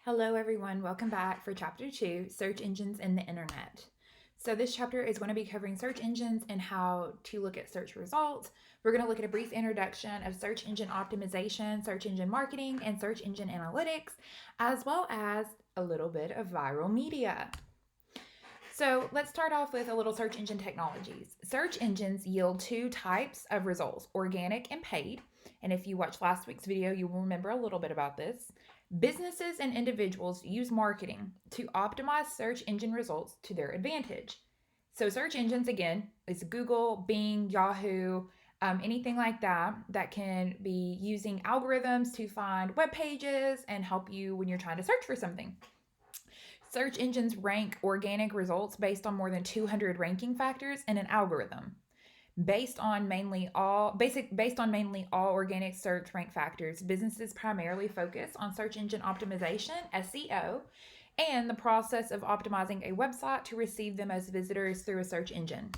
Hello, everyone. Welcome back for Chapter 2 Search Engines and the Internet. So, this chapter is going to be covering search engines and how to look at search results. We're going to look at a brief introduction of search engine optimization, search engine marketing, and search engine analytics, as well as a little bit of viral media. So, let's start off with a little search engine technologies. Search engines yield two types of results, organic and paid. And if you watched last week's video, you will remember a little bit about this. Businesses and individuals use marketing to optimize search engine results to their advantage. So, search engines, again, is Google, Bing, Yahoo, anything like that, that can be using algorithms to find web pages and help you when you're trying to search for something. Search engines rank organic results based on more than 200 ranking factors in an algorithm. Based on mainly all organic search rank factors, businesses primarily focus on search engine optimization, SEO, and the process of optimizing a website to receive the most visitors through a search engine.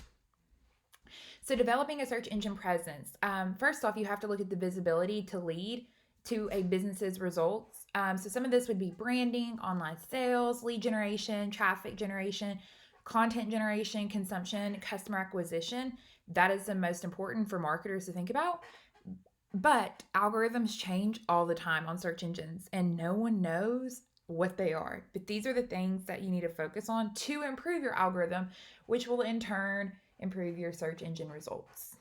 So, developing a search engine presence. First off, you have to look at the visibility to lead to a business's results. So, some of this would be branding, online sales, lead generation, traffic generation, content generation, consumption, customer acquisition. That is the most important for marketers to think about. But algorithms change all the time on search engines, and no one knows what they are. But these are the things that you need to focus on to improve your algorithm, which will in turn improve your search engine results.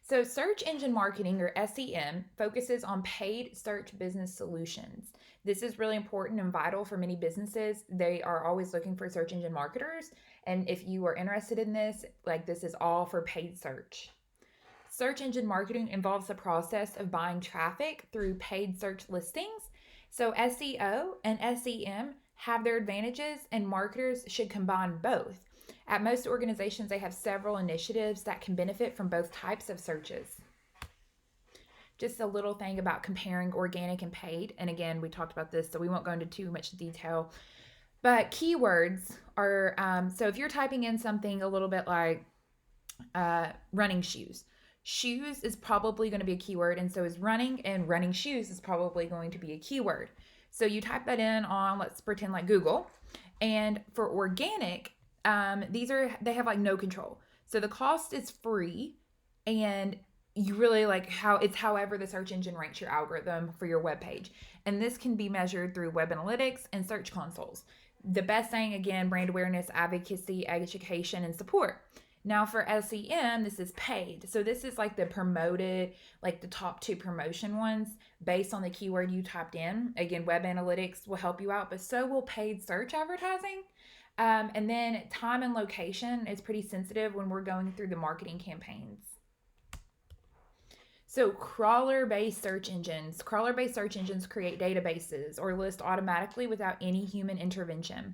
So, search engine marketing, or SEM, focuses on paid search business solutions. This is really important and vital for many businesses. They are always looking for search engine marketers. And if you are interested in this, this is all for paid search. Search engine marketing involves the process of buying traffic through paid search listings. So, SEO and SEM have their advantages, and marketers should combine both. At most organizations, they have several initiatives that can benefit from both types of searches. Just a little thing about comparing organic and paid. And again, we talked about this, so we won't go into too much detail. But keywords are, so if you're typing in something a little bit like running shoes, shoes is probably going to be a keyword, and so is running, and running shoes is probably going to be a keyword. So you type that in on, let's pretend like Google. And for organic, they have no control. So the cost is free, and you really however the search engine ranks your algorithm for your web page. And this can be measured through web analytics and search consoles. The best thing, again, brand awareness, advocacy, education, and support. Now for SEM, this is paid. So this is the promoted, the top 2 promotion ones based on the keyword you typed in. Again, web analytics will help you out, but so will paid search advertising. And then time and location is pretty sensitive when we're going through the marketing campaigns. So crawler-based search engines. Crawler-based search engines create databases or list automatically without any human intervention.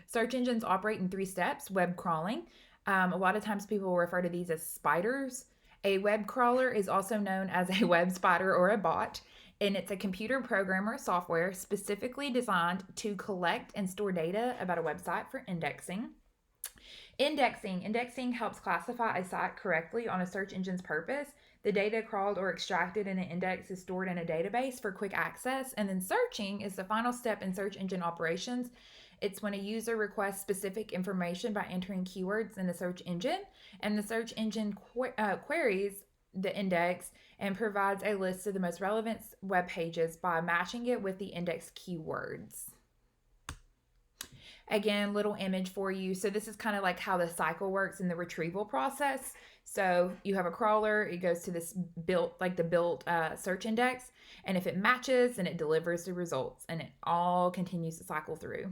Search engines operate in 3 steps. Web crawling. A lot of times people refer to these as spiders. A web crawler is also known as a web spider or a bot, and it's a computer programmer software specifically designed to collect and store data about a website for indexing. Indexing helps classify a site correctly on a search engine's purpose. The data crawled or extracted in an index is stored in a database for quick access. And then searching is the final step in search engine operations. It's when a user requests specific information by entering keywords in the search engine, and the search engine queries the index and provides a list of the most relevant web pages by matching it with the index keywords. Again, little image for you. So this is kind of how the cycle works in the retrieval process. So you have a crawler, it goes to this built search index, and if it matches, then it delivers the results, and it all continues to cycle through.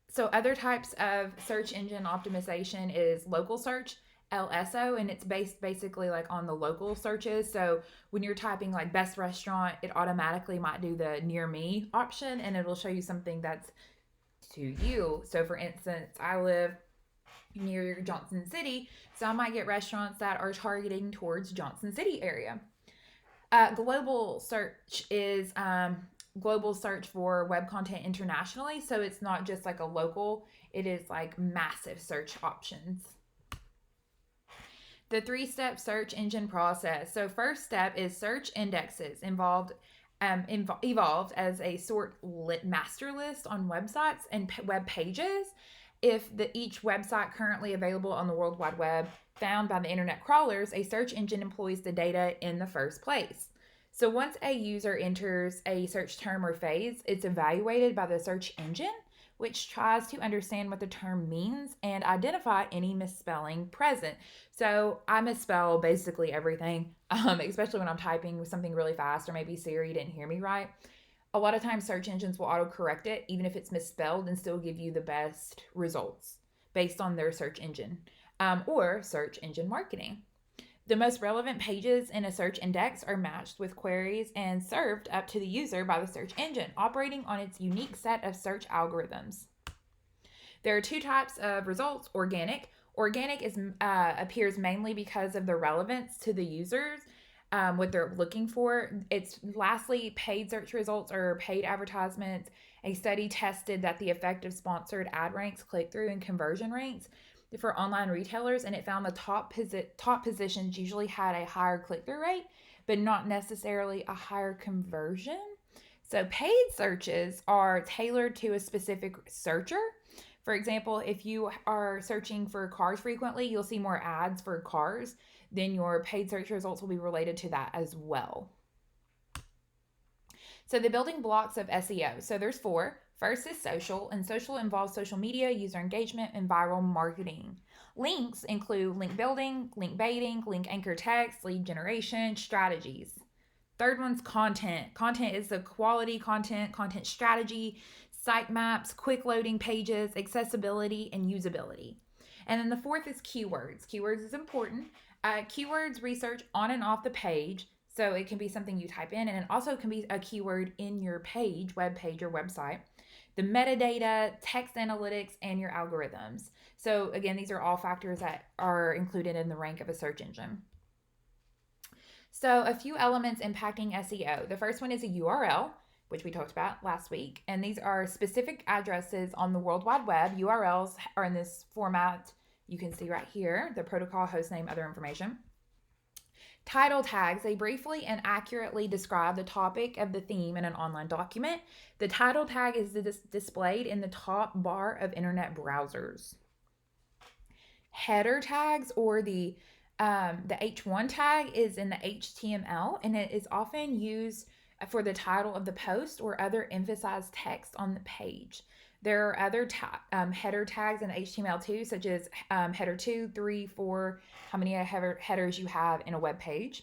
So other types of search engine optimization is local search, LSO, and it's based basically on the local searches. So when you're typing best restaurant, it automatically might do the near me option, and it'll show you something that's to you. So for instance, I live near Johnson City, so I might get restaurants that are targeting towards Johnson City area. Global search is global search for web content internationally, so it's not just a local, it is massive search options. The 3-step search engine process. So first step is search indexes involved evolved as a master list on websites and web pages. If each website currently available on the World Wide Web found by the internet crawlers, a search engine employs the data in the first place. So once a user enters a search term or phrase, it's evaluated by the search engine, which tries to understand what the term means and identify any misspelling present. So I misspell basically everything, especially when I'm typing with something really fast, or maybe Siri didn't hear me right. A lot of times search engines will autocorrect it, even if it's misspelled, and still give you the best results based on their search engine or search engine marketing. The most relevant pages in a search index are matched with queries and served up to the user by the search engine, operating on its unique set of search algorithms. There are two types of results: organic. Organic appears mainly because of the relevance to the users, what they're looking for. It's lastly, paid search results or paid advertisements. A study tested that the effect of sponsored ad ranks, click-through, and conversion rates for online retailers, and it found the top positions usually had a higher click-through rate, but not necessarily a higher conversion. So paid searches are tailored to a specific searcher. For example, if you are searching for cars frequently, you'll see more ads for cars. Then your paid search results will be related to that as well. So the building blocks of SEO. So there's 4. First is social, and social involves social media, user engagement, and viral marketing. Links include link building, link baiting, link anchor text, lead generation, strategies. Third one's content. Content is the quality content strategy, site maps, quick loading pages, accessibility, and usability. And then the 4th is keywords. Keywords is important. Keywords research on and off the page. So it can be something you type in, and it also can be a keyword in your page, web page, or website. The metadata, text analytics, and your algorithms. So again, these are all factors that are included in the rank of a search engine. So a few elements impacting SEO. The first one is a URL, which we talked about last week. And these are specific addresses on the World Wide Web. URLs are in this format. You can see right here, the protocol, hostname, other information. Title tags, they briefly and accurately describe the topic of the theme in an online document. The title tag is displayed in the top bar of internet browsers. Header tags, or the H1 tag, is in the HTML, and it is often used for the title of the post or other emphasized text on the page. There are other header tags in HTML too, such as header 2, 3, 4, how many headers you have in a web page.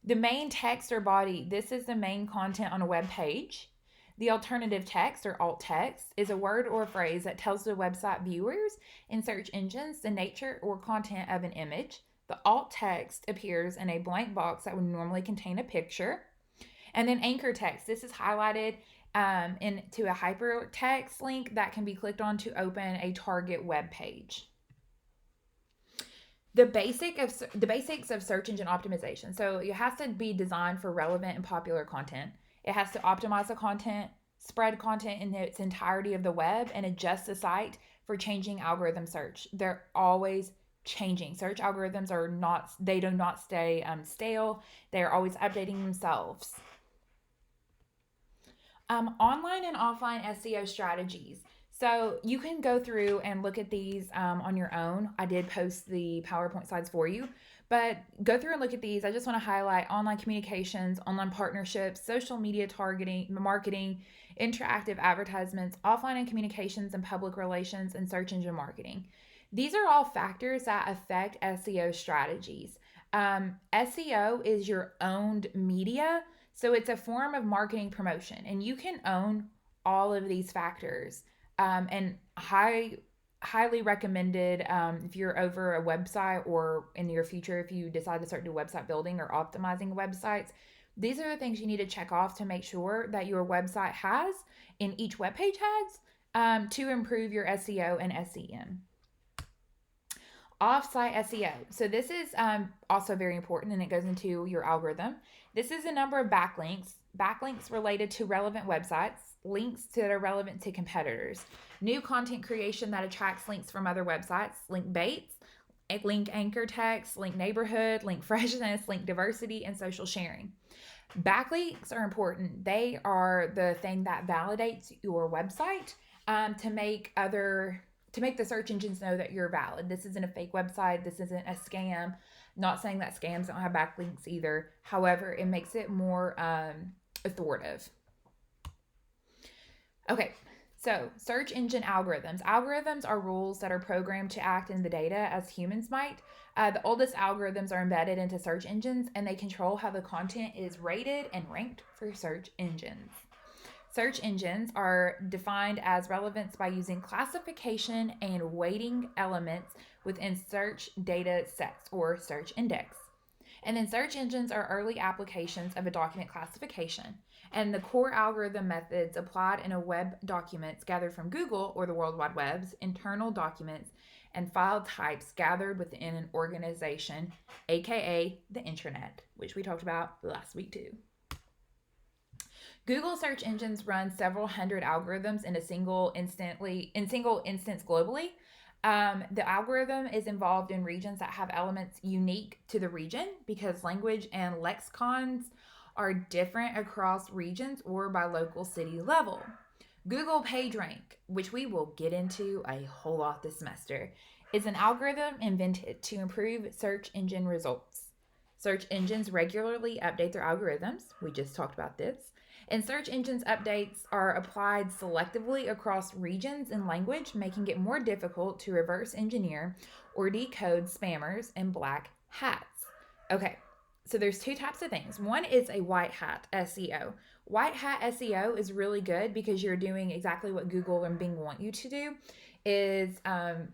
The main text or body, this is the main content on a web page. The alternative text, or alt text, is a word or phrase that tells the website viewers and search engines the nature or content of an image. The alt text appears in a blank box that would normally contain a picture. And then anchor text, this is highlighted into a hypertext link that can be clicked on to open a target web page. The basics of search engine optimization. So it has to be designed for relevant and popular content. It has to optimize the content, spread content in its entirety of the web, and adjust the site for changing algorithm search. They're always changing. Search algorithms do not stay stale. They're always updating themselves. Online and offline SEO strategies. So you can go through and look at these on your own. I did post the PowerPoint slides for you, but go through and look at these. I just want to highlight online communications, online partnerships, social media targeting, marketing, interactive advertisements, offline and communications and public relations, and search engine marketing. These are all factors that affect SEO strategies. SEO is your owned media. So it's a form of marketing promotion, and you can own all of these factors. And highly recommended if you're over a website, or in your future, if you decide to start doing website building or optimizing websites, these are the things you need to check off to make sure that your website has, and each web page has, to improve your SEO and SEM. Offsite SEO. So this is also very important, and it goes into your algorithm. This is a number of backlinks related to relevant websites, links that are relevant to competitors, new content creation that attracts links from other websites, link baits, link anchor text, link neighborhood, link freshness, link diversity, and social sharing. Backlinks are important. They are the thing that validates your website to make the search engines know that you're valid. This isn't a fake website. This isn't a scam. Not saying that scams don't have backlinks either. However, it makes it more authoritative. Okay, so search engine algorithms. Algorithms are rules that are programmed to act in the data as humans might. The oldest algorithms are embedded into search engines, and they control how the content is rated and ranked for search engines. Search engines are defined as relevance by using classification and weighting elements within search data sets or search index. And then search engines are early applications of a document classification. And the core algorithm methods applied in a web documents gathered from Google or the World Wide Web's internal documents and file types gathered within an organization, aka the intranet, which we talked about last week too. Google search engines run several hundred algorithms in a single instance globally. The algorithm is involved in regions that have elements unique to the region because language and lexicons are different across regions or by local city level. Google PageRank, which we will get into a whole lot this semester, is an algorithm invented to improve search engine results. Search engines regularly update their algorithms. We just talked about this. And search engines updates are applied selectively across regions and language, making it more difficult to reverse engineer or decode spammers and black hats. Okay, so there's two types of things. One is a white hat SEO. White hat SEO is really good because you're doing exactly what Google and Bing want you to do, is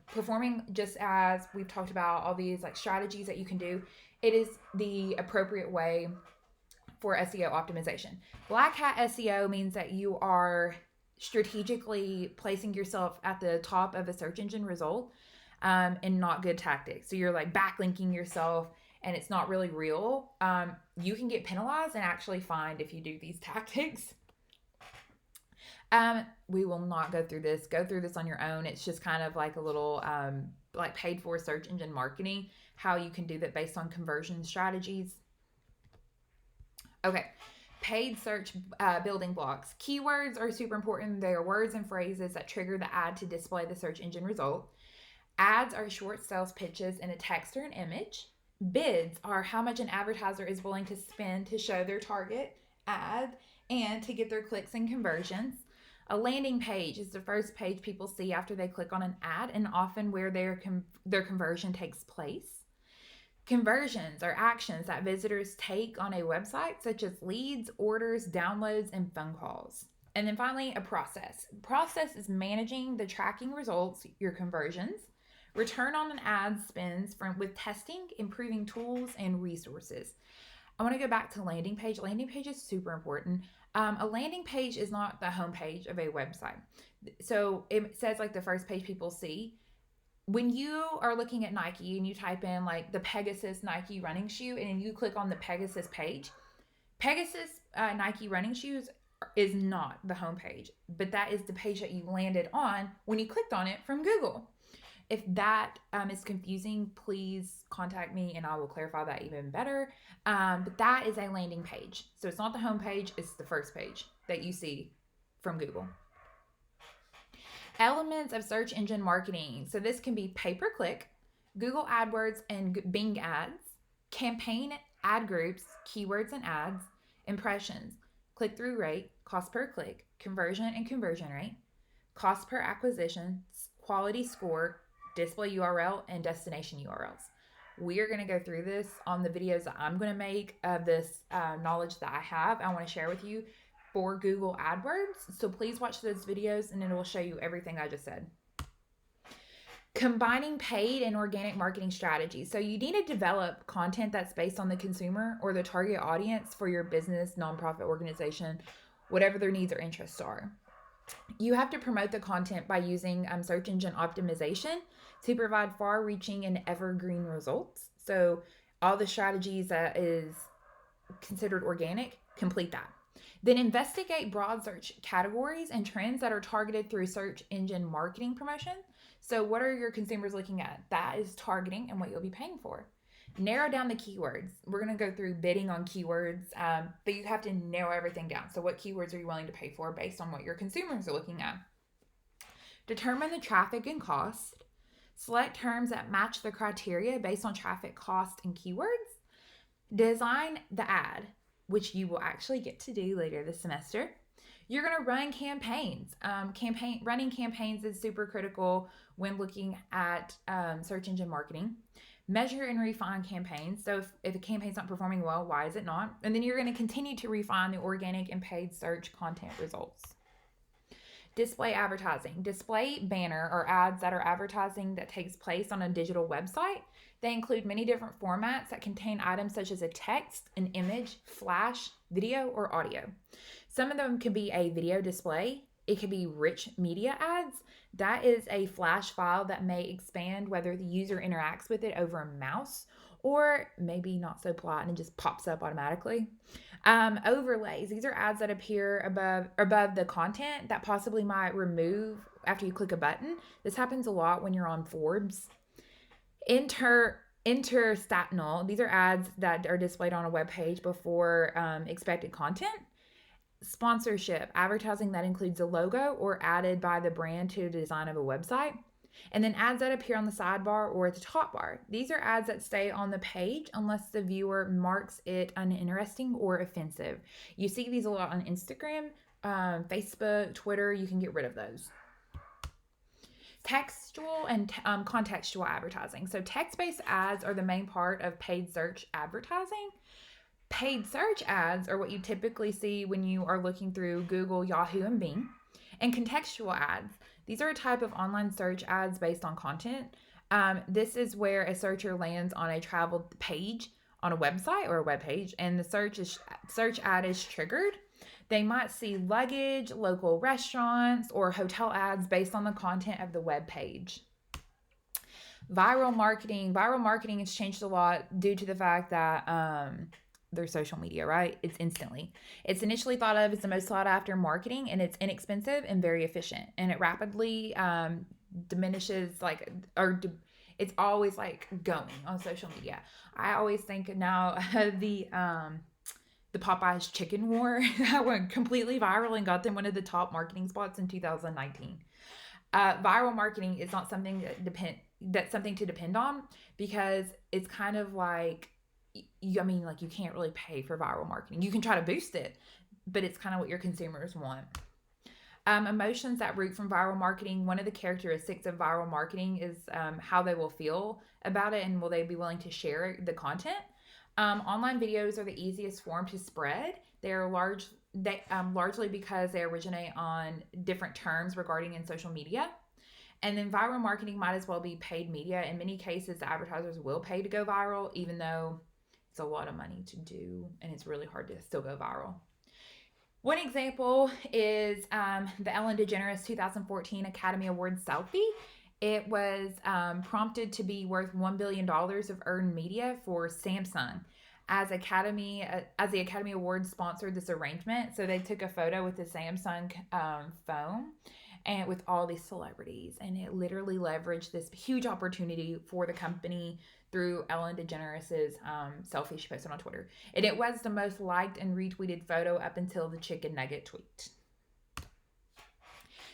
performing just as we've talked about all these like strategies that you can do. It is the appropriate way for SEO optimization. Black hat SEO means that you are strategically placing yourself at the top of a search engine result and not good tactics. So you're like backlinking yourself and it's not really real. You can get penalized and actually fined if you do these tactics. We will not go through this. Go through this on your own. It's just kind of like a little like paid for search engine marketing, how you can do that based on conversion strategies. Okay, paid search building blocks. Keywords are super important. They are words and phrases that trigger the ad to display the search engine result. Ads are short sales pitches in a text or an image. Bids are how much an advertiser is willing to spend to show their target ad and to get their clicks and conversions. A landing page is the first page people see after they click on an ad and often where their conversion takes place. Conversions are actions that visitors take on a website, such as leads, orders, downloads, and phone calls. And then finally, a process. Process is managing the tracking results, your conversions, return on an ad spends with testing, improving tools, and resources. I want to go back to landing page. Landing page is super important. A landing page is not the home page of a website. So it says like the first page people see. When you are looking at Nike and you type in like the Pegasus Nike running shoe and you click on the Pegasus page, Pegasus Nike running shoes is not the home page, but that is the page that you landed on when you clicked on it from Google. If that is confusing, please contact me and I will clarify that even better. But that is a landing page. So it's not the home page, it's the first page that you see from Google. Elements of search engine marketing. So this can be pay-per-click, Google AdWords and Bing ads, campaign ad groups, keywords and ads, impressions, click-through rate, cost per click, conversion and conversion rate, cost per acquisition, quality score, display URL, and destination URLs. We are going to go through this on the videos that I'm going to make of this knowledge that I have. I want to share with you for Google AdWords. So please watch those videos and it will show you everything I just said. Combining paid and organic marketing strategies. So you need to develop content that's based on the consumer or the target audience for your business, nonprofit organization, whatever their needs or interests are. You have to promote the content by using search engine optimization to provide far-reaching and evergreen results. So all the strategies that is considered organic, complete that. Then investigate broad search categories and trends that are targeted through search engine marketing promotion. So what are your consumers looking at? That is targeting and what you'll be paying for. Narrow down the keywords. We're going to go through bidding on keywords, but you have to narrow everything down. So what keywords are you willing to pay for based on what your consumers are looking at? Determine the traffic and cost. Select terms that match the criteria based on traffic, cost, and keywords. Design the ad, which you will actually get to do later this semester. You're going to run campaigns. Running campaigns is super critical when looking at search engine marketing. Measure and refine campaigns. So if a campaign's not performing well, why is it not? And then you're going to continue to refine the organic and paid search content results. Display advertising. Display banner or ads that are advertising that takes place on a digital website. They include many different formats that contain items such as a text, an image, flash, video, or audio. Some of them could be a video display. It could be rich media ads. That is a flash file that may expand whether the user interacts with it over a mouse or maybe not so polite and just pops up automatically. Overlays. These are ads that appear above the content that possibly might remove after you click a button. This happens a lot when you're on Forbes. Interstitial. These are ads that are displayed on a web page before expected content. Sponsorship, advertising that includes a logo or added by the brand to the design of a website. And then ads that appear on the sidebar or at the top bar. These are ads that stay on the page unless the viewer marks it uninteresting or offensive. You see these a lot on Instagram, Facebook, Twitter. You can get rid of those. Textual and contextual advertising. So text-based ads are the main part of paid search advertising. Paid search ads are what you typically see when you are looking through Google, Yahoo, and Bing. And contextual ads. These are a type of online search ads based on content. This is where a searcher lands on a traveled page on a website or a web page, and the search ad is triggered. They might see luggage, local restaurants, or hotel ads based on the content of the web page. Viral marketing. Viral marketing has changed a lot due to the fact that their social media, right? It's instantly. It's initially thought of as the most sought after marketing, and it's inexpensive and very efficient. And it rapidly diminishes, it's always going on social media. I always think now the Popeyes chicken war that went completely viral and got them one of the top marketing spots in 2019. Viral marketing is not something that's something to depend on, because it's kind of like, you can't really pay for viral marketing. You can try to boost it, but it's kind of what your consumers want. Emotions that root from viral marketing. One of the characteristics of viral marketing is how they will feel about it, and will they be willing to share the content. Online videos are the easiest form to spread. They're largely because they originate on different terms regarding in social media. And then viral marketing might as well be paid media. In many cases, the advertisers will pay to go viral, even though it's a lot of money to do, and it's really hard to still go viral. One example is the Ellen DeGeneres 2014 Academy Awards selfie. It was prompted to be worth $1 billion of earned media for Samsung, as the Academy Awards sponsored this arrangement. So they took a photo with the Samsung phone and with all these celebrities, and it literally leveraged this huge opportunity for the company through Ellen DeGeneres' selfie she posted on Twitter. And it was the most liked and retweeted photo up until the chicken nugget tweet.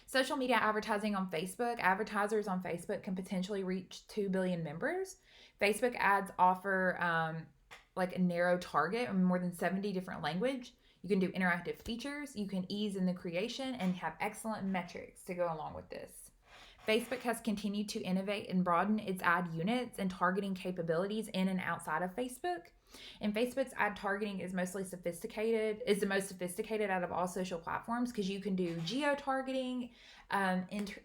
Social media advertising on Facebook. Advertisers on Facebook can potentially reach 2 billion members. Facebook ads offer a narrow target in more than 70 different languages. You can do interactive features. You can ease in the creation and have excellent metrics to go along with this. Facebook has continued to innovate and broaden its ad units and targeting capabilities in and outside of Facebook. And Facebook's ad targeting is the most sophisticated out of all social platforms, because you can do geo-targeting,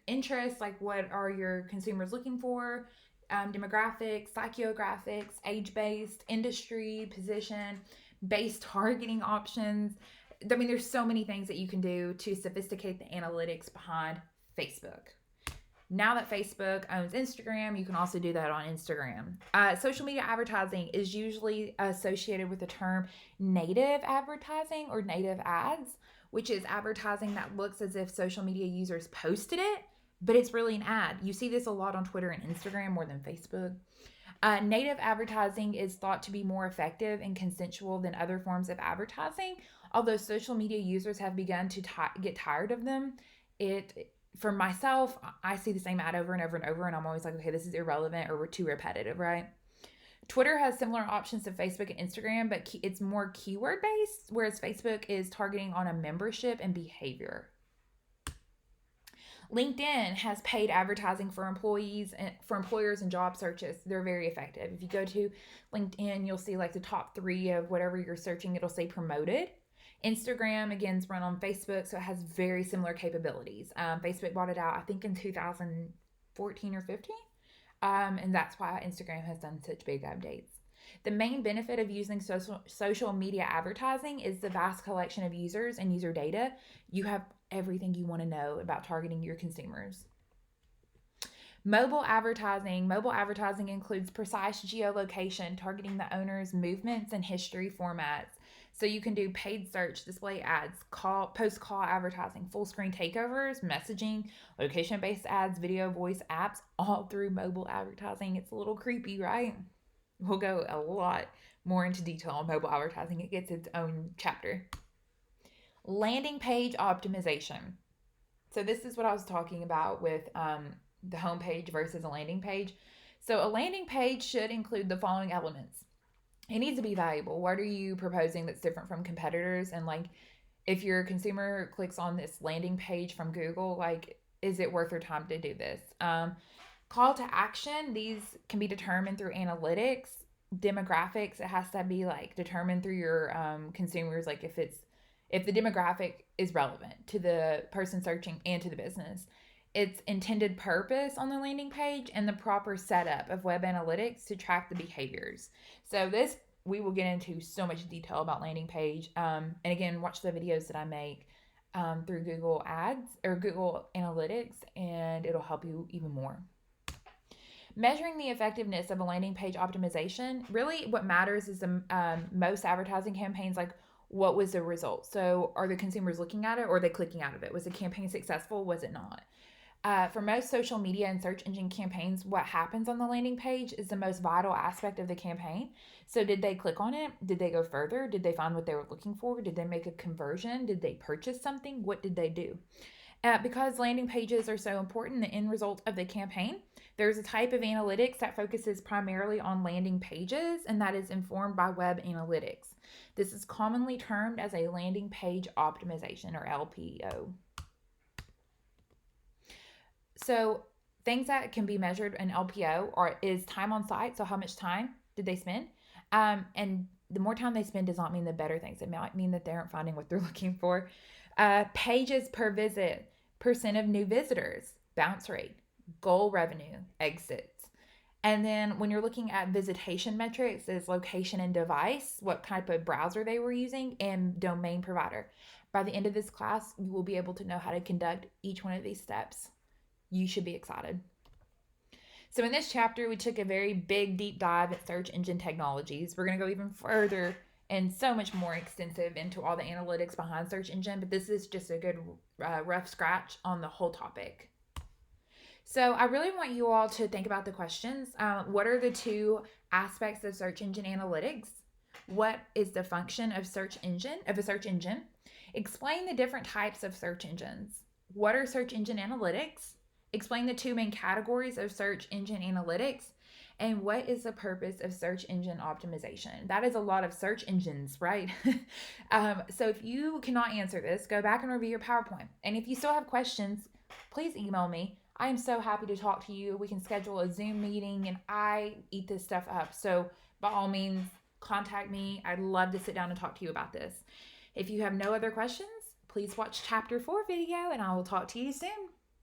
interests, like what are your consumers looking for, demographics, psychographics, age-based, industry, position-based targeting options. There's so many things that you can do to sophisticate the analytics behind Facebook. Now that Facebook owns Instagram, you can also do that on Instagram. Social media advertising is usually associated with the term native advertising or native ads, which is advertising that looks as if social media users posted it, but it's really an ad. You see this a lot on Twitter and Instagram more than Facebook. Native advertising is thought to be more effective and consensual than other forms of advertising. Although social media users have begun to get tired of them, for myself, I see the same ad over and over and over, and I'm always like, okay, this is irrelevant or we're too repetitive, right? Twitter has similar options to Facebook and Instagram, but it's more keyword based, whereas Facebook is targeting on a membership and behavior. LinkedIn has paid advertising for employers and job searches. They're very effective. If you go to LinkedIn, you'll see like the top 3 of whatever you're searching, it'll say promoted. Instagram, again, is run on Facebook, so it has very similar capabilities. Facebook bought it out, I think, in 2014 or 15. And that's why Instagram has done such big updates. The main benefit of using social media advertising is the vast collection of users and user data. You have everything you want to know about targeting your consumers. Mobile advertising. Mobile advertising includes precise geolocation, targeting the owner's movements and history formats. So you can do paid search, display ads, post-call advertising, full screen takeovers, messaging, location-based ads, video, voice, apps, all through mobile advertising. It's a little creepy, right? We'll go a lot more into detail on mobile advertising. It gets its own chapter. Landing page optimization. So this is what I was talking about with the homepage versus a landing page. So a landing page should include the following elements. It needs to be valuable. What are you proposing that's different from competitors? And like, if your consumer clicks on this landing page from Google, like, is it worth their time to do this? Call to action. These can be determined through analytics, demographics. It has to be like determined through your consumers. Like if the demographic is relevant to the person searching and to the business. Its intended purpose on the landing page, and the proper setup of web analytics to track the behaviors. So this, we will get into so much detail about landing page. And again, watch the videos that I make through Google Ads or Google Analytics, and it'll help you even more. Measuring the effectiveness of a landing page optimization, really what matters is most advertising campaigns, like what was the result? So are the consumers looking at it or are they clicking out of it? Was the campaign successful? Was it not? For most social media and search engine campaigns, what happens on the landing page is the most vital aspect of the campaign. So did they click on it? Did they go further? Did they find what they were looking for? Did they make a conversion? Did they purchase something? What did they do? Because landing pages are so important, the end result of the campaign, there's a type of analytics that focuses primarily on landing pages, and that is informed by web analytics. This is commonly termed as a landing page optimization, or LPO. So things that can be measured in LPO is time on site. So how much time did they spend? And the more time they spend does not mean the better things. It might mean that they aren't finding what they're looking for. Pages per visit, percent of new visitors, bounce rate, goal revenue, exits. And then when you're looking at visitation metrics, is location and device, what type of browser they were using, and domain provider. By the end of this class, you will be able to know how to conduct each one of these steps. You should be excited. So in this chapter, we took a very big deep dive at search engine technologies. We're going to go even further and so much more extensive into all the analytics behind search engine, but this is just a good rough scratch on the whole topic. So I really want you all to think about the questions. What are the 2 aspects of search engine analytics? What is the function of a search engine? Explain the different types of search engines. What are search engine analytics? Explain the 2 main categories of search engine analytics, and what is the purpose of search engine optimization? That is a lot of search engines, right? So if you cannot answer this, go back and review your PowerPoint. And if you still have questions, please email me. I am so happy to talk to you. We can schedule a Zoom meeting, and I eat this stuff up. So by all means, contact me. I'd love to sit down and talk to you about this. If you have no other questions, please watch Chapter 4 video, and I will talk to you soon.